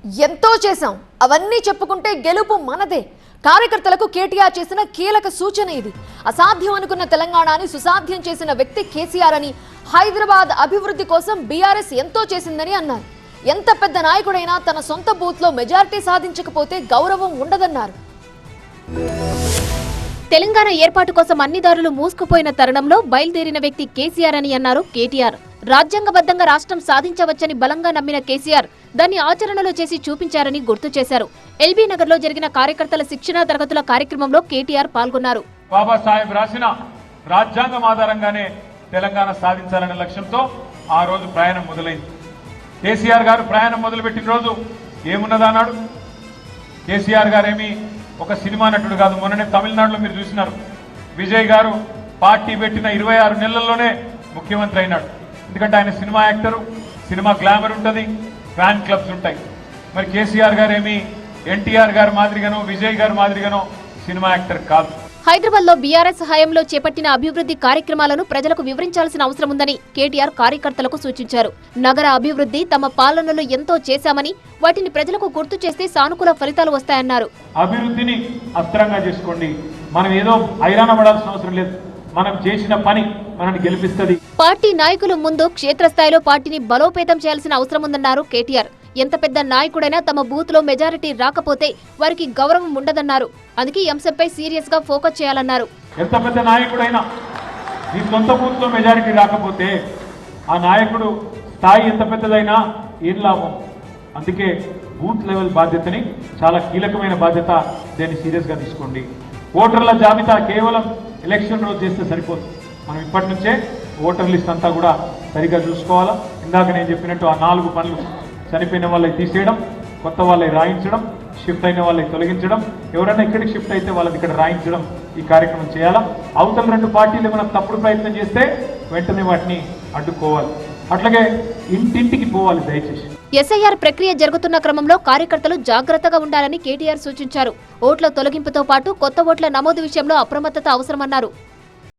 ఎంతో చేశాం, అవన్నీ చెప్పుకుంటే గెలుపు మనదే. కార్యకర్తలకు కేటీఆర్ చేసిన కీలక సూచన ఇది. అసాధ్యం అనుకున్న తెలంగాణని సుసాధ్యం చేసిన వ్యక్తి కేసీఆర్ అని, హైదరాబాద్ అభివృద్ధి కోసం బీఆర్ఎస్ ఎంతో చేసిందని అన్నారు. ఎంత పెద్ద నాయకుడైనా తన సొంత బూత్లో మెజారిటీ సాధించకపోతే గౌరవం ఉండదన్నారు. తెలంగాణ ఏర్పాటు కోసం అన్ని దారులు మూసుకుపోయిన తరుణంలో బయలుదేరిన వ్యక్తి కేసీఆర్ అని అన్నారు కేటీఆర్. రాజ్యాంగబద్ధంగా రాష్ట్రం సాధించవచ్చని బలంగా నమ్మిన కేసీఆర్ దాన్ని ఆచరణలో చేసి చూపించారని గుర్తు చేశారు. ఎల్బీ నగర్ లో జరిగిన కార్యకర్తల శిక్షణా తరగతుల కార్యక్రమంలో కేటీఆర్ పాల్గొన్నారు. బాబాసాహెబ్ రాసిన రాజ్యాంగం ఆధారంగానే తెలంగాణ సాధించాలనే లక్ష్యంతో ఆ రోజు ప్రయాణం మొదలైంది. కేసీఆర్ గారు ప్రయాణం మొదలుపెట్టిన రోజు ఏమున్నదన్నాడు. కేసీఆర్ గారేమి ఒక సినిమా నటుడు కాదు. మొన్ననే తమిళనాడులో మీరు చూసినారు, విజయ్ గారు పార్టీ పెట్టిన 26 నెలల్లోనే ముఖ్యమంత్రి అయినాడు. ఎందుకంటే ఆయన సినిమా యాక్టరు, సినిమా గ్లామర్ ఉంటుంది, ఫ్యాన్ క్లబ్స్ ఉంటాయి. మరి కేసీఆర్ గారేమి ఎన్టీఆర్ గారి మాదిరిగానో విజయ్ గారి మాదిరిగానో సినిమా యాక్టర్ కాదు. హైదరాబాద్ లో బీఆర్ఎస్ హయాంలో చేపట్టిన అభివృద్ధి కార్యక్రమాలను ప్రజలకు వివరించాల్సిన అవసరం ఉందని కేటీఆర్ కార్యకర్తలకు సూచించారు. నగర అభివృద్ధి తమ పాలనలో ఎంతో చేశామని, వాటిని ప్రజలకు గుర్తు చేస్తే సానుకూల ఫలితాలు వస్తాయన్నారు. అభివృద్ధిని అస్త్రంగా చేసుకోండి. మనం ఏదో ఐరాణ పడాల్సిన అవసరం లేదు. మనం చేసిన పని మనల్ని గెలిపిస్తుంది. పార్టీ నాయకులు ముందు క్షేత్రస్థాయిలో పార్టీని బలోపేతం చేయాల్సిన అవసరం ఉందన్నారు కేటీఆర్. ఎంత పెద్ద నాయకుడైనా తమ బూత్ లో మెజారిటీ రాకపోతే వారికి గౌరవం ఉండదన్నారు. అందుకే ఈ అంశంపై సీరియస్ గా ఫోకస్ చేయాలన్నారు. ఎంత పెద్ద నాయకుడైనా మీ సొంత బూత్ లో మెజారిటీ రాకపోతే ఆ నాయకుడు స్థాయి ఎంత పెద్దదైనా ఏం లాభం. అందుకే బూత్ లెవెల్ బాధ్యతని, చాలా కీలకమైన బాధ్యత, దాన్ని సీరియస్ గా తీసుకోండి. ఓటర్ల జాబితా కేవలం ఎలక్షన్ రోజు చేస్తే సరిపోదు. మనం ఇప్పటి నుంచే ఓటర్ లిస్ట్ అంతా కూడా సరిగ్గా చూసుకోవాలా. ఇందాక నేను చెప్పినట్టు ఆ 4 పనులు, చనిపోయిన వాళ్ళని తీసేయడం, కొత్త వాళ్ళని రాయించడం, షిఫ్ట్ అయిన వాళ్ళని తొలగించడం, ఎవరైనా ఇక్కడికి షిఫ్ట్ అయితే వాళ్ళని ఇక్కడ రాయించడం, ఈ కార్యక్రమం చేయాలా. అవతల 2 పార్టీలు ఏమైనా తప్పుడు ప్రయత్నం చేస్తే వెంటనే వాటిని అడ్డుకోవాలి. అట్లాగే ఇంటింటికి పోవాలి దయచేసి. ఎస్ఐఆర్ ప్రక్రియ జరుగుతున్న క్రమంలో కార్యకర్తలు జాగ్రత్తగా ఉండాలని కేటీఆర్ సూచించారు. ఓట్ల తొలగింపుతో పాటు కొత్త ఓట్ల నమోదు విషయంలో అప్రమత్తత అవసరమన్నారు.